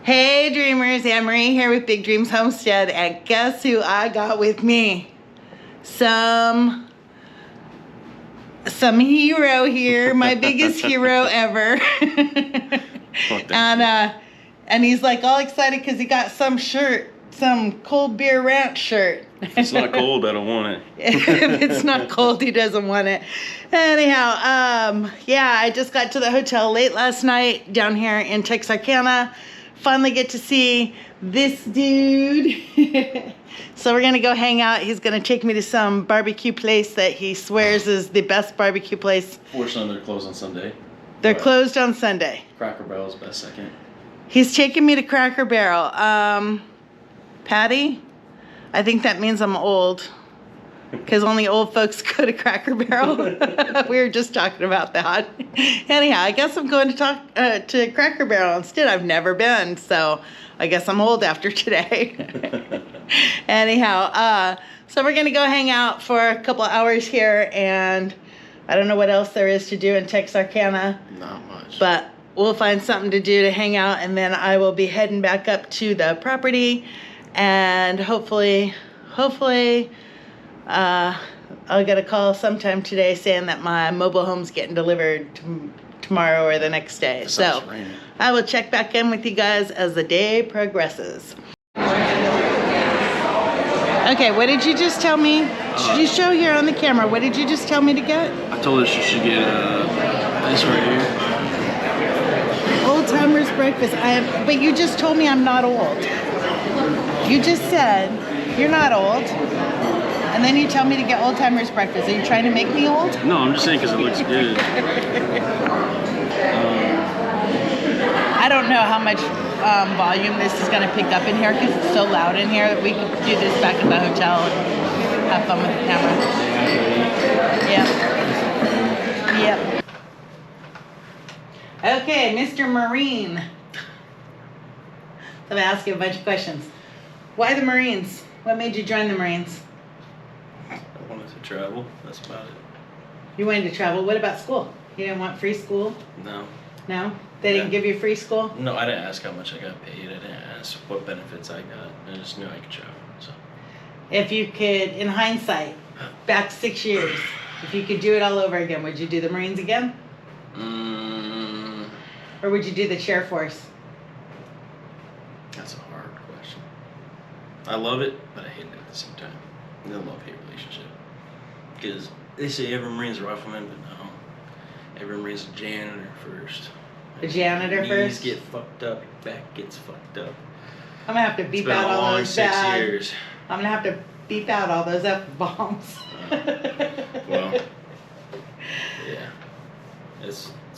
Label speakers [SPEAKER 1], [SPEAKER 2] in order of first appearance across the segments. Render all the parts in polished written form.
[SPEAKER 1] Hey dreamers, Anne-Marie here with Big Dreams Homestead, and guess who I got with me? Some hero here, my biggest hero ever. And he's like all excited because he got some shirt, some cold beer ranch shirt.
[SPEAKER 2] If it's not cold, I don't want it.
[SPEAKER 1] If it's not cold, he doesn't want it. Anyhow, yeah, I just got to the hotel late last night down here in Texarkana. Finally get to see this dude. So we're gonna go hang out. He's gonna take me to some barbecue place that he swears is the best barbecue place.
[SPEAKER 2] Fortunately, they're closed on Sunday.
[SPEAKER 1] They're closed on Sunday.
[SPEAKER 2] Cracker Barrel's best second.
[SPEAKER 1] He's taking me to Cracker Barrel. Patty, I think that means I'm old, because only old folks go to Cracker Barrel. We were just talking about that. Anyhow, I guess I'm going to Cracker Barrel instead. I've never been, so I guess I'm old after today. Anyhow, so we're going to go hang out for a couple hours here, and I don't know what else there is to do in Texarkana.
[SPEAKER 2] Not much.
[SPEAKER 1] But we'll find something to do to hang out, and then I will be heading back up to the property, and hopefully, I'll get a call sometime today saying that my mobile home's getting delivered tomorrow or the next day. So I will check back in with you guys as the day progresses. Okay, what did you just tell me? Should you show here on the camera? What did you just tell me to get?
[SPEAKER 2] I told her she should get this right here.
[SPEAKER 1] Old timers breakfast. But you just told me I'm not old. You just said you're not old. And then you tell me to get old timers breakfast. Are you trying to make me old?
[SPEAKER 2] No, I'm just saying because it looks good.
[SPEAKER 1] I don't know how much volume this is going to pick up in here because it's so loud in here that we could do this back at the hotel and have fun with the camera. Yep. Okay, Mr. Marine. So I'm going to ask you a bunch of questions. Why the Marines? What made you join the Marines?
[SPEAKER 2] I wanted to travel. That's about it.
[SPEAKER 1] You wanted to travel. What about school? You didn't want free school?
[SPEAKER 2] No.
[SPEAKER 1] No? They didn't give you free school?
[SPEAKER 2] No, I didn't ask how much I got paid. I didn't ask what benefits I got. I just knew I could travel. So.
[SPEAKER 1] If you could, in hindsight, back 6 years, if you could do it all over again, would you do the Marines again? Or would you do the Air Force?
[SPEAKER 2] That's a hard question. I love it, but I hate it at the same time. It's a love-hate relationship. Because they say every Marine's a rifleman, but no. Every Marine's a janitor first.
[SPEAKER 1] The janitor
[SPEAKER 2] Knees
[SPEAKER 1] first?
[SPEAKER 2] get fucked up, your back gets fucked up.
[SPEAKER 1] I'm going to have to beep out all those bad. 6 years. I'm going to have to beep out all those F-bombs.
[SPEAKER 2] Well, yeah.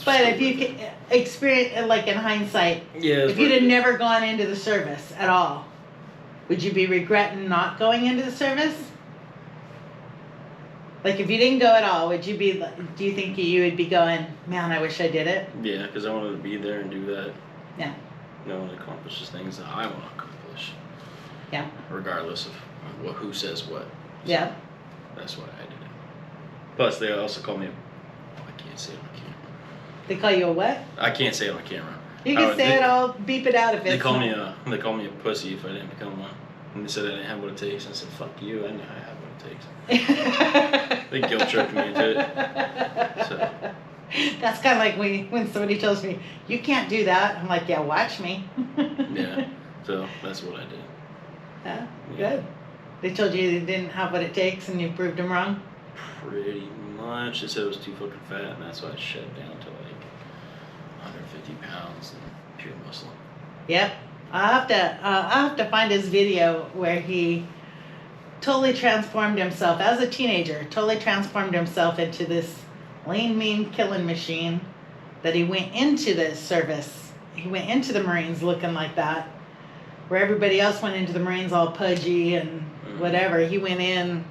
[SPEAKER 1] But if you could experience, like in hindsight, if you'd have never gone into the service at all, would you be regretting not going into the service? Like if you didn't go at all, would you be? Do you think you would be going, man, I wish I did it?
[SPEAKER 2] Yeah, because I wanted to be there and do that.
[SPEAKER 1] Yeah.
[SPEAKER 2] You know, and accomplish the things that I want to accomplish.
[SPEAKER 1] Yeah.
[SPEAKER 2] Regardless of who says what. So
[SPEAKER 1] yeah.
[SPEAKER 2] That's why I did it. Plus, they also call me. I can't say it on camera.
[SPEAKER 1] They call you a what?
[SPEAKER 2] I can't say it on camera.
[SPEAKER 1] You can say it. I'll beep it out if it's.
[SPEAKER 2] They call me a pussy if I didn't become one. And they said I didn't have what it takes. And I said, fuck you, I know I have what it takes. They guilt tripped me into it. So.
[SPEAKER 1] That's kind of like when somebody tells me, you can't do that. I'm like, yeah, watch me.
[SPEAKER 2] Yeah, so that's what I did.
[SPEAKER 1] Yeah, good. They told you they didn't have what it takes and you proved them wrong?
[SPEAKER 2] Pretty much. They said it was too fucking fat, and that's why I shed down to like 150 pounds and pure muscle. Yep. I'll have to find his video where he totally transformed himself as a teenager, totally transformed himself into this lean, mean killing machine that he went into the service. He went into the Marines looking like that, where everybody else went into the Marines all pudgy and whatever. He went in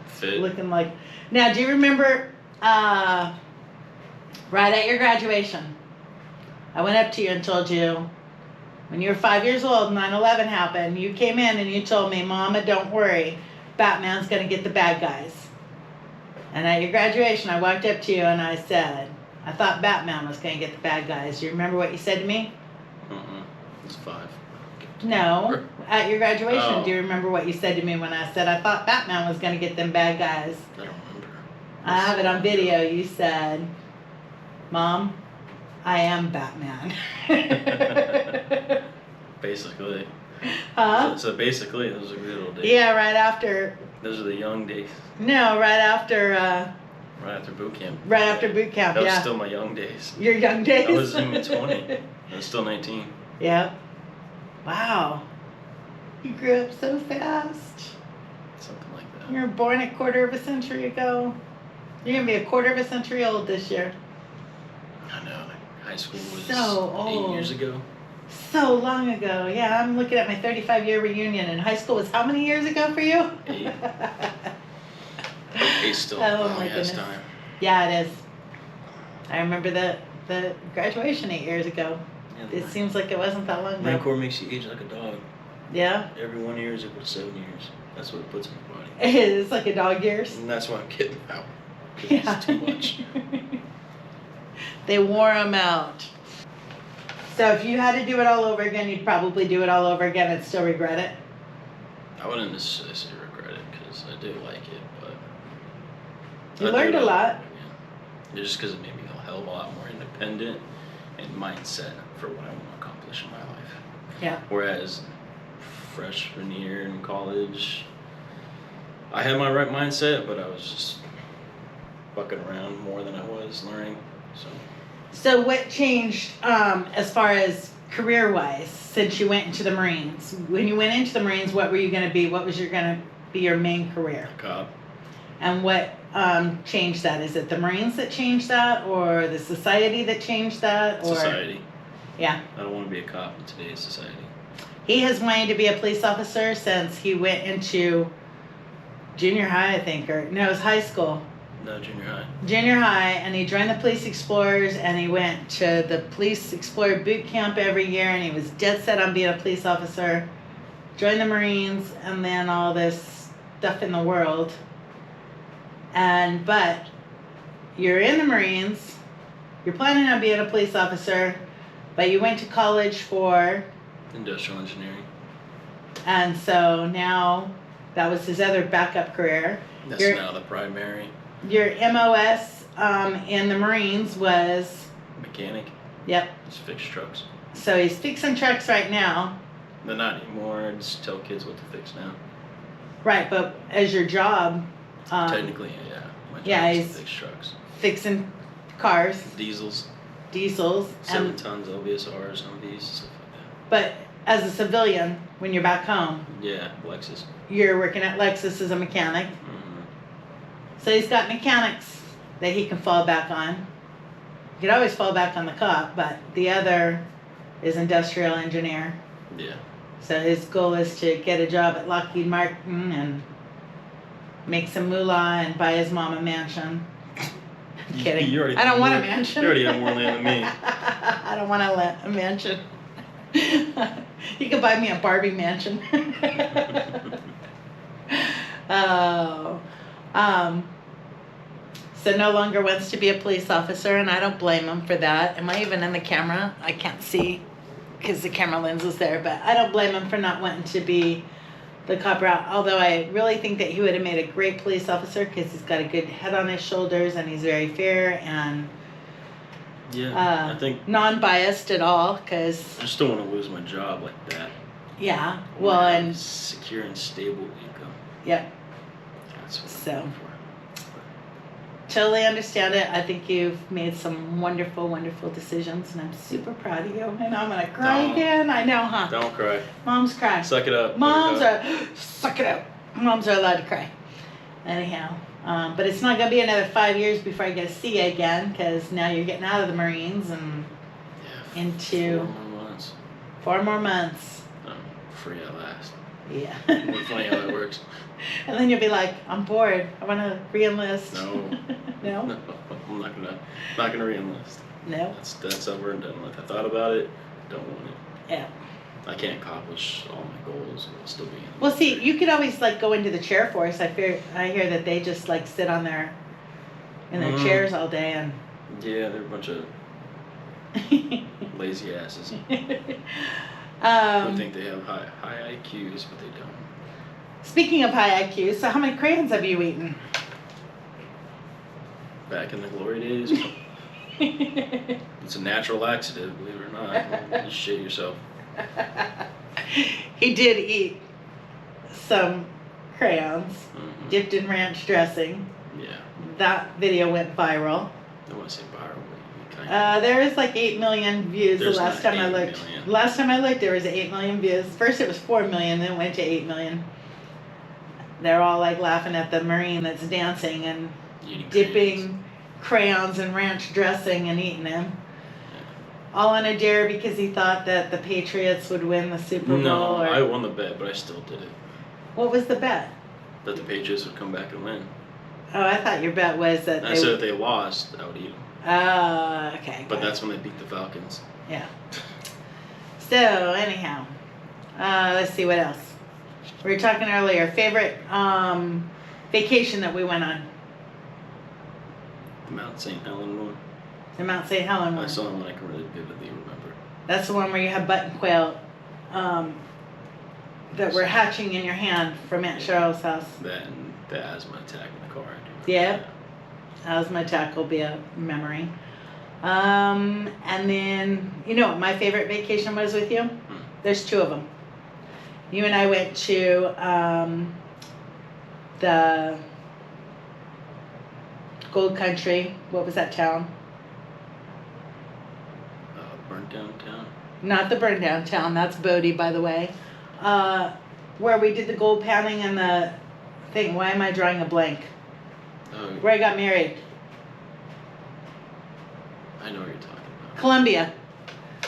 [SPEAKER 2] fit. Looking like... Now, do you remember right at your graduation, I went up to you and told you, when you were 5 years old, 9/11 happened, you came in and you told me, Mama, don't worry, Batman's going to get the bad guys. And at your graduation, I walked up to you and I said, I thought Batman was going to get the bad guys. Do you remember what you said to me? was 5.
[SPEAKER 1] No, at your graduation,
[SPEAKER 2] Oh.
[SPEAKER 1] do you remember what you said to me when I said I thought Batman was going to get them bad guys?
[SPEAKER 2] I don't remember.
[SPEAKER 1] I have it on video. You said, "Mom, I am Batman."
[SPEAKER 2] Basically.
[SPEAKER 1] Huh?
[SPEAKER 2] So basically, those are good old days.
[SPEAKER 1] Yeah, right after.
[SPEAKER 2] Those are the young days.
[SPEAKER 1] No, right after.
[SPEAKER 2] Right after boot camp.
[SPEAKER 1] Right after boot camp.
[SPEAKER 2] That was
[SPEAKER 1] Yeah.
[SPEAKER 2] still my young days.
[SPEAKER 1] Your young days.
[SPEAKER 2] I was in my 20. I was still 19.
[SPEAKER 1] Yeah. Wow. You grew up so fast.
[SPEAKER 2] Something like that.
[SPEAKER 1] You were born a quarter of a century ago. You're gonna be a quarter of a century old this year.
[SPEAKER 2] I know. High school was
[SPEAKER 1] So old.
[SPEAKER 2] 8 years ago.
[SPEAKER 1] So long ago. Yeah, I'm looking at my 35-year reunion, and high school was how many years ago for you?
[SPEAKER 2] 8. 8 still.
[SPEAKER 1] Oh my
[SPEAKER 2] yeah, it's
[SPEAKER 1] goodness.
[SPEAKER 2] time.
[SPEAKER 1] Yeah, it is. I remember the graduation 8 years ago.
[SPEAKER 2] Yeah,
[SPEAKER 1] It seems like it wasn't that long
[SPEAKER 2] Marine
[SPEAKER 1] ago.
[SPEAKER 2] Corps makes you age like a dog.
[SPEAKER 1] Yeah,
[SPEAKER 2] Every 1 year is equal to 7 years. That's what it puts in your body.
[SPEAKER 1] it's like a dog years.
[SPEAKER 2] And that's why I'm getting out. 'Cause
[SPEAKER 1] Yeah.
[SPEAKER 2] It's too much.
[SPEAKER 1] They wore them out. So if you had to do it all over again, you'd probably do it all over again and still regret it.
[SPEAKER 2] I wouldn't necessarily say regret it because I do like it, but
[SPEAKER 1] You
[SPEAKER 2] I'd do
[SPEAKER 1] learned
[SPEAKER 2] it
[SPEAKER 1] a
[SPEAKER 2] all
[SPEAKER 1] lot.
[SPEAKER 2] over again. Just because it made me a hell of a lot more independent and mindset for what I want to accomplish in my life.
[SPEAKER 1] Yeah.
[SPEAKER 2] Whereas freshman year in college, I had my right mindset, but I was just fucking around more than I was learning.
[SPEAKER 1] So what changed as far as career-wise since you went into the Marines? When you went into the Marines, what were you going to be? What was going to be your main career?
[SPEAKER 2] Cop.
[SPEAKER 1] And what changed that? Is it the Marines that changed that, or the society that changed that, or
[SPEAKER 2] Society.
[SPEAKER 1] Yeah.
[SPEAKER 2] I don't want to be a cop in today's society.
[SPEAKER 1] He has wanted to be a police officer since he went into junior high, I think, or no, it was high school.
[SPEAKER 2] No, junior high.
[SPEAKER 1] Junior high, and he joined the Police Explorers, and he went to the Police Explorer boot camp every year, and he was dead set on being a police officer. Joined the Marines, and then all this stuff in the world. But you're in the Marines, you're planning on being a police officer, but you went to college for,
[SPEAKER 2] Industrial engineering.
[SPEAKER 1] and so now that was his other backup career.
[SPEAKER 2] That's
[SPEAKER 1] You're-
[SPEAKER 2] now the primary.
[SPEAKER 1] Your MOS in the Marines was,
[SPEAKER 2] Mechanic.
[SPEAKER 1] yep,
[SPEAKER 2] Just fix trucks.
[SPEAKER 1] so he's fixing trucks right now.
[SPEAKER 2] But not anymore. I just tell kids what to fix now.
[SPEAKER 1] Right, but as your job,
[SPEAKER 2] Technically, yeah. My job
[SPEAKER 1] yeah,
[SPEAKER 2] is
[SPEAKER 1] he's-
[SPEAKER 2] to fix trucks.
[SPEAKER 1] fixing cars,
[SPEAKER 2] Diesels.
[SPEAKER 1] diesels,
[SPEAKER 2] 7 tons LBSRs, Humvees, stuff like that.
[SPEAKER 1] but as a civilian, when you're back home,
[SPEAKER 2] Yeah, Lexus.
[SPEAKER 1] you're working at Lexus as a mechanic.
[SPEAKER 2] Mm-hmm.
[SPEAKER 1] So he's got mechanics that he can fall back on. You could always fall back on the cop, but the other is industrial engineer.
[SPEAKER 2] Yeah.
[SPEAKER 1] So his goal is to get a job at Lockheed Martin and make some moolah and buy his mom a mansion. I'm kidding.
[SPEAKER 2] You already
[SPEAKER 1] I don't
[SPEAKER 2] have
[SPEAKER 1] want a
[SPEAKER 2] more-
[SPEAKER 1] mansion.
[SPEAKER 2] You already have more land than me.
[SPEAKER 1] I don't want a mansion. You can buy me a Barbie mansion. Oh. So no longer wants to be a police officer, and I don't blame him for that. Am I even in the camera? I can't see because the camera lens is there, but I don't blame him for not wanting to be the cop route. Although I really think that he would have made a great police officer because he's got a good head on his shoulders and he's very fair and
[SPEAKER 2] Yeah, I think
[SPEAKER 1] non-biased at all. Because
[SPEAKER 2] I just don't want to lose my job like that.
[SPEAKER 1] yeah,
[SPEAKER 2] I
[SPEAKER 1] well,
[SPEAKER 2] wanna have
[SPEAKER 1] and
[SPEAKER 2] secure and stable income.
[SPEAKER 1] yeah,
[SPEAKER 2] That's what
[SPEAKER 1] So.
[SPEAKER 2] I'm looking for.
[SPEAKER 1] totally understand it. I think you've made some wonderful, wonderful decisions, and I'm super proud of you. And I'm gonna cry
[SPEAKER 2] Don't.
[SPEAKER 1] again. I know, huh?
[SPEAKER 2] Don't cry.
[SPEAKER 1] Moms cry.
[SPEAKER 2] Suck it up.
[SPEAKER 1] Moms
[SPEAKER 2] Let it
[SPEAKER 1] are suck it up. Moms are allowed to cry. Anyhow, but it's not gonna be another 5 years before I get to see you again, because now you're getting out of the Marines and
[SPEAKER 2] go. Yeah,
[SPEAKER 1] into
[SPEAKER 2] 4 more months.
[SPEAKER 1] 4 more months.
[SPEAKER 2] I'm free at last.
[SPEAKER 1] Yeah.
[SPEAKER 2] It's funny how that works.
[SPEAKER 1] And then you'll be like, I'm bored. I want to re-enlist.
[SPEAKER 2] No.
[SPEAKER 1] No.
[SPEAKER 2] No, I'm not gonna re-enlist.
[SPEAKER 1] No.
[SPEAKER 2] That's over and done with. I thought about it. Don't want it.
[SPEAKER 1] Yeah.
[SPEAKER 2] I can't accomplish all my goals while still being. in the
[SPEAKER 1] Well, see,
[SPEAKER 2] military.
[SPEAKER 1] you could always like go into the chair force. I hear that they just like sit on their in their
[SPEAKER 2] Mhm.
[SPEAKER 1] chairs all day and.
[SPEAKER 2] Yeah, they're a bunch of lazy asses. Who think they have high IQs, but they don't.
[SPEAKER 1] Speaking of high IQs, so how many crayons have you eaten?
[SPEAKER 2] Back in the glory days. It's a natural laxative, believe it or not. You shit yourself.
[SPEAKER 1] He did eat some crayons dipped in ranch dressing.
[SPEAKER 2] Yeah.
[SPEAKER 1] That video went viral.
[SPEAKER 2] I want to say viral.
[SPEAKER 1] There is like 8 million views
[SPEAKER 2] There's
[SPEAKER 1] the last time I looked.
[SPEAKER 2] Million.
[SPEAKER 1] Last time I looked, there was 8 million views. First it was 4 million, then it went to 8 million. They're all like laughing at the Marine that's dancing and dipping crayons in ranch dressing and eating them. All on a dare because he thought that the Patriots would win the Super Bowl.
[SPEAKER 2] No, I won the bet, but I still did it.
[SPEAKER 1] What was the bet?
[SPEAKER 2] That the Patriots would come back and win.
[SPEAKER 1] Oh, I thought your bet was that
[SPEAKER 2] I said if they lost, I would eat them.
[SPEAKER 1] Oh, okay.
[SPEAKER 2] But that's when they beat the Falcons.
[SPEAKER 1] Yeah. So, anyhow, let's see what else. We were talking earlier, favorite vacation that we went on.
[SPEAKER 2] The Mount St. Helen one.
[SPEAKER 1] The Mount St. Helen one.
[SPEAKER 2] That's the only one I can really vividly remember.
[SPEAKER 1] That's the one where you have button quail that were hatching in your hand from Aunt Cheryl's house.
[SPEAKER 2] That and the asthma attack in the car.
[SPEAKER 1] Yep. Asthma attack will be a memory. And then, you know what my favorite vacation was with you? There's 2 of them. You and I went to the Gold Country. What was that town?
[SPEAKER 2] Burnt down town?
[SPEAKER 1] Not the burnt down town. That's Bodie, by the way. Where we did the gold panning and the thing. Why am I drawing a blank? Where I got married.
[SPEAKER 2] I know what you're talking about.
[SPEAKER 1] Columbia.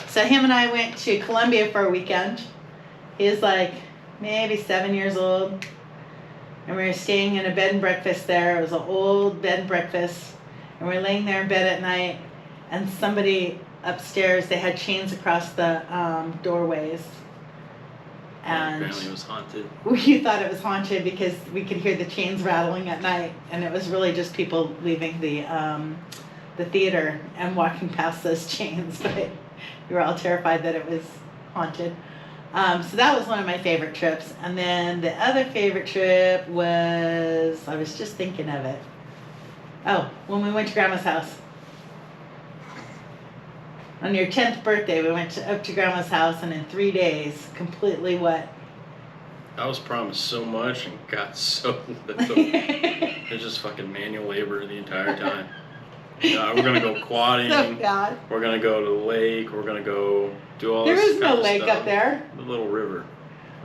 [SPEAKER 1] So him and I went to Columbia for a weekend. He was like maybe 7 years old. And we were staying in a bed and breakfast there. It was an old bed and breakfast. And we were laying there in bed at night. And somebody upstairs, they had chains across the doorways. And
[SPEAKER 2] apparently it was haunted.
[SPEAKER 1] We thought it was haunted because we could hear the chains rattling at night. And it was really just people leaving the theater and walking past those chains. But we were all terrified that it was haunted. So that was one of my favorite trips. And then the other favorite trip was, I was just thinking of it. Oh, when we went to Grandma's house. On your 10th birthday, we went up to Grandma's house, and in 3 days, completely what?
[SPEAKER 2] I was promised so much and got so little. It's just fucking manual labor the entire time. We're gonna go quadding.
[SPEAKER 1] Oh God.
[SPEAKER 2] We're gonna go to the lake. We're gonna go do all this.
[SPEAKER 1] There is no
[SPEAKER 2] kind of
[SPEAKER 1] lake
[SPEAKER 2] stuff.
[SPEAKER 1] up there.
[SPEAKER 2] The little river.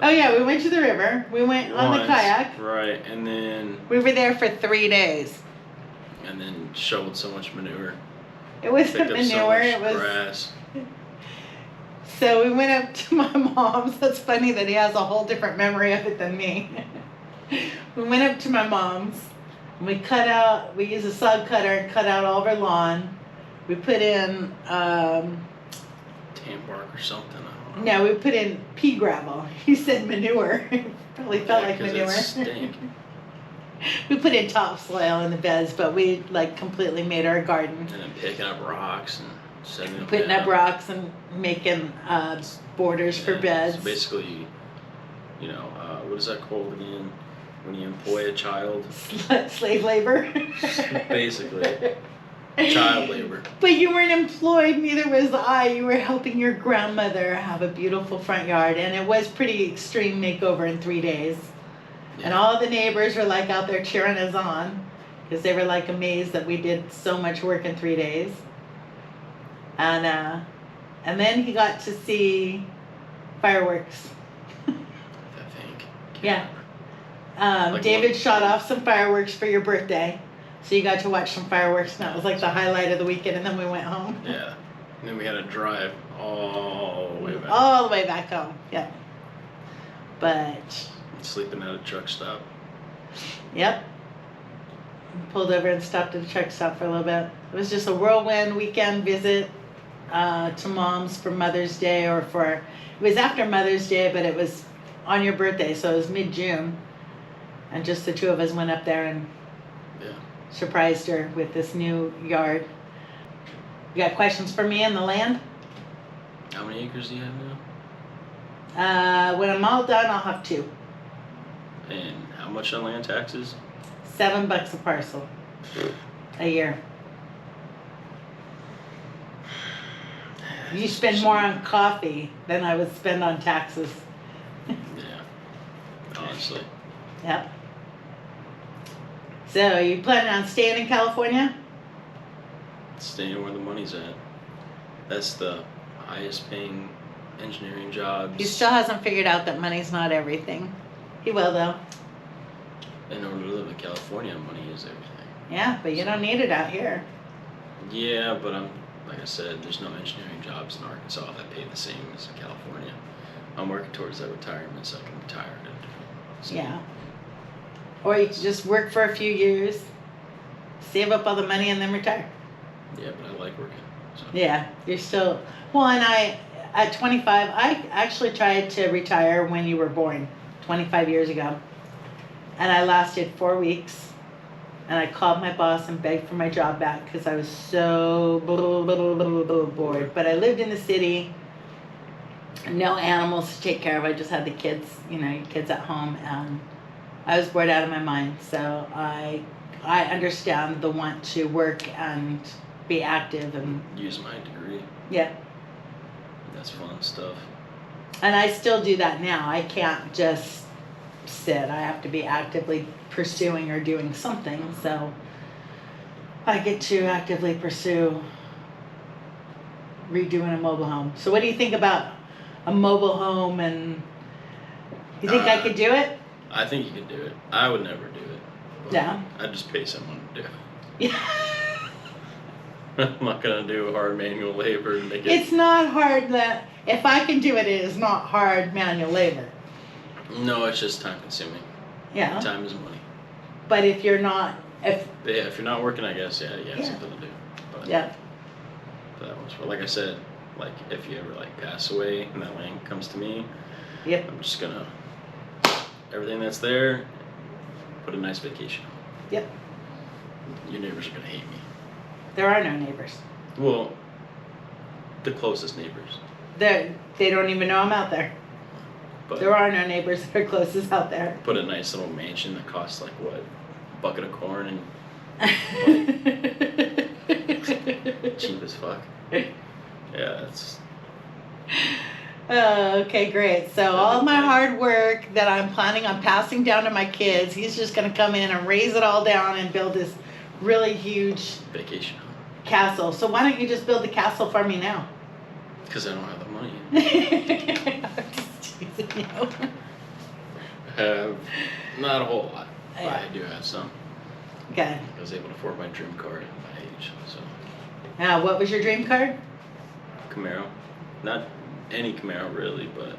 [SPEAKER 1] Oh yeah, we went to the river. We went on the kayak.
[SPEAKER 2] Right, and then
[SPEAKER 1] we were there for 3 days.
[SPEAKER 2] And then shoveled so much manure.
[SPEAKER 1] It wasn't manure.
[SPEAKER 2] So much
[SPEAKER 1] it was
[SPEAKER 2] grass.
[SPEAKER 1] So we went up to my mom's. That's funny that he has a whole different memory of it than me. We went up to my mom's. And we used a sod cutter and cut out all of our lawn. We put in
[SPEAKER 2] tan bark or something. I don't know.
[SPEAKER 1] No, we put in pea gravel. He said manure. It probably felt like manure.
[SPEAKER 2] It stink.
[SPEAKER 1] We put in topsoil in the beds, but we like completely made our garden.
[SPEAKER 2] And then picking up rocks and setting them
[SPEAKER 1] Putting
[SPEAKER 2] down.
[SPEAKER 1] up rocks and making borders for beds.
[SPEAKER 2] So basically, what is that called again? When you employ a child?
[SPEAKER 1] Slave labor.
[SPEAKER 2] Basically. Child labor.
[SPEAKER 1] But you weren't employed, neither was I. You were helping your grandmother have a beautiful front yard, and it was pretty extreme makeover in 3 days. Yeah. And all the neighbors were like out there cheering us on because they were like amazed that we did so much work in 3 days. And then he got to see fireworks.
[SPEAKER 2] I think.
[SPEAKER 1] Yeah. David shot off some fireworks for your birthday. So you got to watch some fireworks, and that was like the highlight of the weekend, and then we went home.
[SPEAKER 2] Yeah. And then we had to drive all the way back.
[SPEAKER 1] All the way back home, yeah. But...
[SPEAKER 2] sleeping at a truck stop.
[SPEAKER 1] Yep. Pulled over and stopped at a truck stop for a little bit. It was just a whirlwind weekend visit to Mom's for Mother's Day, it was after Mother's Day, but it was on your birthday, so it was mid-June. And just the 2 of us went up there and surprised her with this new yard. You got questions for me on the land?
[SPEAKER 2] How many acres do you have now?
[SPEAKER 1] When I'm all done, I'll have 2.
[SPEAKER 2] And how much on land taxes?
[SPEAKER 1] $7 a parcel a year. You spend more on coffee than I would spend on taxes.
[SPEAKER 2] Yeah, honestly.
[SPEAKER 1] Yep. So, you planning on staying in California?
[SPEAKER 2] Staying where the money's at. That's the highest paying engineering jobs.
[SPEAKER 1] He still hasn't figured out that money's not everything. He will, though.
[SPEAKER 2] In order to live in California, money is everything.
[SPEAKER 1] Yeah, but you don't need it out here.
[SPEAKER 2] Yeah, but like I said, there's no engineering jobs in Arkansas that pay the same as in California. I'm working towards that retirement so I can retire. So.
[SPEAKER 1] Yeah. Or you could just work for a few years, save up all the money, and then retire.
[SPEAKER 2] Yeah, but I like working. So.
[SPEAKER 1] Yeah, you're still... Well, and at 25, I actually tried to retire when you were born, 25 years ago. And I lasted 4 weeks. And I called my boss and begged for my job back because I was so bored. But I lived in the city, no animals to take care of. I just had the kids, kids at home, and I was bored out of my mind. So I understand the want to work and be active and
[SPEAKER 2] use my degree.
[SPEAKER 1] Yeah.
[SPEAKER 2] That's fun stuff.
[SPEAKER 1] And I still do that now. I can't just sit. I have to be actively pursuing or doing something. So I get to actively pursue redoing a mobile home. So what do you think about a mobile home? And you think I could do it?
[SPEAKER 2] I think you could do it. I would never do it.
[SPEAKER 1] Yeah.
[SPEAKER 2] I'd just pay someone to do it.
[SPEAKER 1] Yeah.
[SPEAKER 2] I'm not gonna do hard manual labor to make it.
[SPEAKER 1] It's not hard. If I can do it, it is not hard manual labor.
[SPEAKER 2] No, it's just time consuming.
[SPEAKER 1] Yeah.
[SPEAKER 2] Time is money.
[SPEAKER 1] But if you're not,
[SPEAKER 2] if you're not working, I guess you have something to do. But
[SPEAKER 1] yeah.
[SPEAKER 2] For that much, like I said, like if you ever pass away and that land comes to me,
[SPEAKER 1] yep.
[SPEAKER 2] I'm just gonna everything that's there, put a nice vacation home.
[SPEAKER 1] Yep.
[SPEAKER 2] Your neighbors are gonna hate me.
[SPEAKER 1] There are no neighbors.
[SPEAKER 2] Well, the closest neighbors.
[SPEAKER 1] They don't even know I'm out there. But there are no neighbors that are closest out there.
[SPEAKER 2] Put a nice little mansion that costs what? A bucket of corn and cheap as fuck. Yeah, that's.
[SPEAKER 1] Okay, great. So all my hard work that I'm planning on passing down to my kids, he's just going to come in and raise it all down and build this really huge
[SPEAKER 2] vacation
[SPEAKER 1] castle. So why don't you just build the castle for me now?
[SPEAKER 2] Because I don't have the money.
[SPEAKER 1] I'm just teasing you.
[SPEAKER 2] I have not a whole lot, but I do have some.
[SPEAKER 1] Okay.
[SPEAKER 2] I was able to afford my dream car at my age, so.
[SPEAKER 1] Now, what was your dream car?
[SPEAKER 2] Camaro. Not any Camaro really, but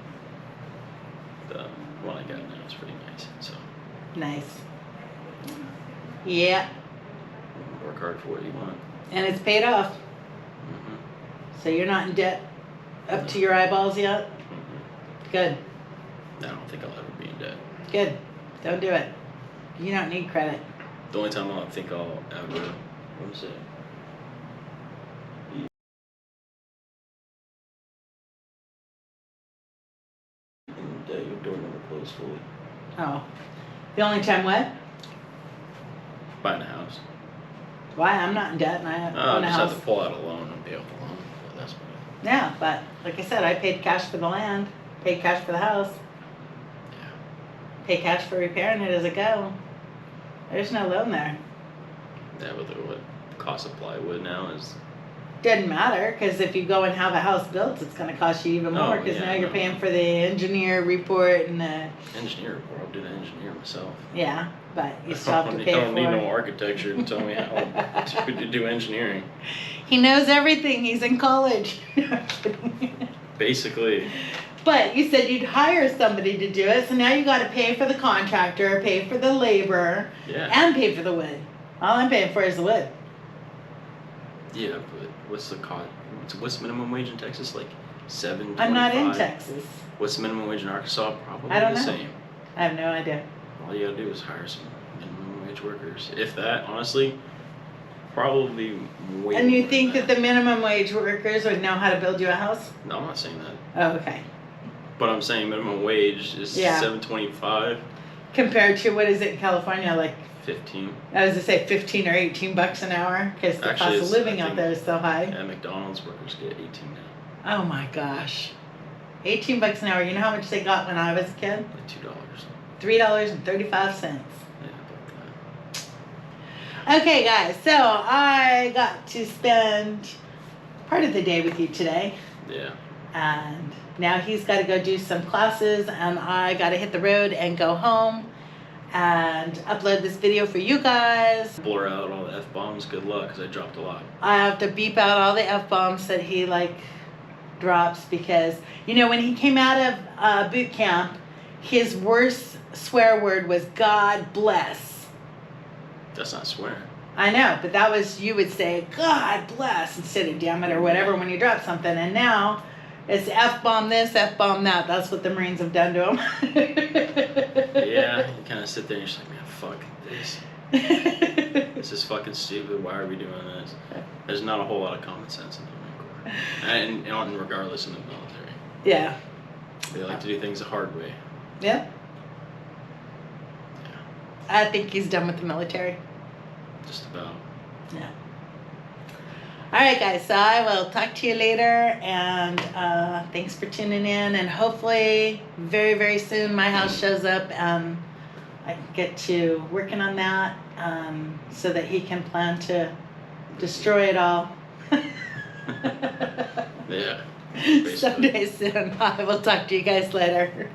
[SPEAKER 2] the one I got now is pretty nice. So.
[SPEAKER 1] Nice. Yeah.
[SPEAKER 2] Work hard for what you want.
[SPEAKER 1] And it's paid off.
[SPEAKER 2] Mm-hmm.
[SPEAKER 1] So you're not in debt up to your eyeballs yet?
[SPEAKER 2] Mm-hmm.
[SPEAKER 1] Good.
[SPEAKER 2] I don't think I'll ever be in debt.
[SPEAKER 1] Good. Don't do it. You don't need credit.
[SPEAKER 2] The only time I think I'll ever, what is it? Your door never closed fully.
[SPEAKER 1] Oh. The only time what?
[SPEAKER 2] Buying a house.
[SPEAKER 1] Why? I'm not in debt and I own a
[SPEAKER 2] I just
[SPEAKER 1] house.
[SPEAKER 2] have to pull out a loan and pay off the loan. But that's about it.
[SPEAKER 1] Yeah, but like I said, I paid cash for the land, paid cash for the house,
[SPEAKER 2] Yeah.
[SPEAKER 1] paid cash for repairing it as it go. There's no loan there.
[SPEAKER 2] Yeah, but what cost of plywood now is.
[SPEAKER 1] Doesn't matter, because if you go and have a house built, it's going to cost you even more, because now you're paying for the engineer report and the...
[SPEAKER 2] Engineer report? I'll do the engineer myself.
[SPEAKER 1] Yeah, but you still have to pay for it.
[SPEAKER 2] I don't need no architecture to tell me how to do engineering.
[SPEAKER 1] He knows everything. He's in college.
[SPEAKER 2] Basically.
[SPEAKER 1] But you said you'd hire somebody to do it, so now you got to pay for the contractor, pay for the labor, and pay for the wood. All I'm paying for is the wood.
[SPEAKER 2] Yeah, but what's the cost? What's minimum wage in Texas? Like $7.25?
[SPEAKER 1] I'm not in Texas.
[SPEAKER 2] What's the minimum wage in Arkansas? Probably
[SPEAKER 1] I don't know.
[SPEAKER 2] the same.
[SPEAKER 1] I have no idea.
[SPEAKER 2] All you gotta do is hire some minimum wage workers. If that, honestly, probably way.
[SPEAKER 1] And you
[SPEAKER 2] more
[SPEAKER 1] think
[SPEAKER 2] than
[SPEAKER 1] that the minimum wage workers would know how to build you a house?
[SPEAKER 2] No, I'm not saying that.
[SPEAKER 1] Oh, okay.
[SPEAKER 2] But I'm saying minimum wage is $7.25.
[SPEAKER 1] Compared to, what is it in California, like
[SPEAKER 2] 15.
[SPEAKER 1] I was to say 15 or 18 bucks an hour, because the cost of living out there is so high.
[SPEAKER 2] Yeah, McDonald's workers get 18 now.
[SPEAKER 1] Oh my gosh, 18 bucks an hour. You know how much they got when I was a kid?
[SPEAKER 2] Like
[SPEAKER 1] $3.35.
[SPEAKER 2] Yeah, about that.
[SPEAKER 1] Okay, guys. So I got to spend part of the day with you today.
[SPEAKER 2] Yeah.
[SPEAKER 1] And now he's got to go do some classes, and I got to hit the road and go home and upload this video for you guys.
[SPEAKER 2] Blur out all the F-bombs. Good luck, because I dropped a lot.
[SPEAKER 1] I have to beep out all the F-bombs that he drops, because when he came out of boot camp, his worst swear word was God bless.
[SPEAKER 2] That's not swearing.
[SPEAKER 1] I know, but that was, you would say God bless instead of damn it or whatever when you drop something, and now it's F-bomb this, F-bomb that. That's what the Marines have done to him.
[SPEAKER 2] Yeah, you kind of sit there and you're just like, man, fuck this. This is fucking stupid. Why are we doing this? There's not a whole lot of common sense in the Marine Corps. And regardless in the military.
[SPEAKER 1] Yeah.
[SPEAKER 2] They like to do things the hard way.
[SPEAKER 1] Yeah. I think he's done with the military.
[SPEAKER 2] Just about.
[SPEAKER 1] Yeah. All right, guys. So I will talk to you later, and thanks for tuning in. And hopefully, very, very soon, my house shows up, and I can get to working on that, so that he can plan to destroy it all.
[SPEAKER 2] Yeah.
[SPEAKER 1] Someday soon. I will talk to you guys later.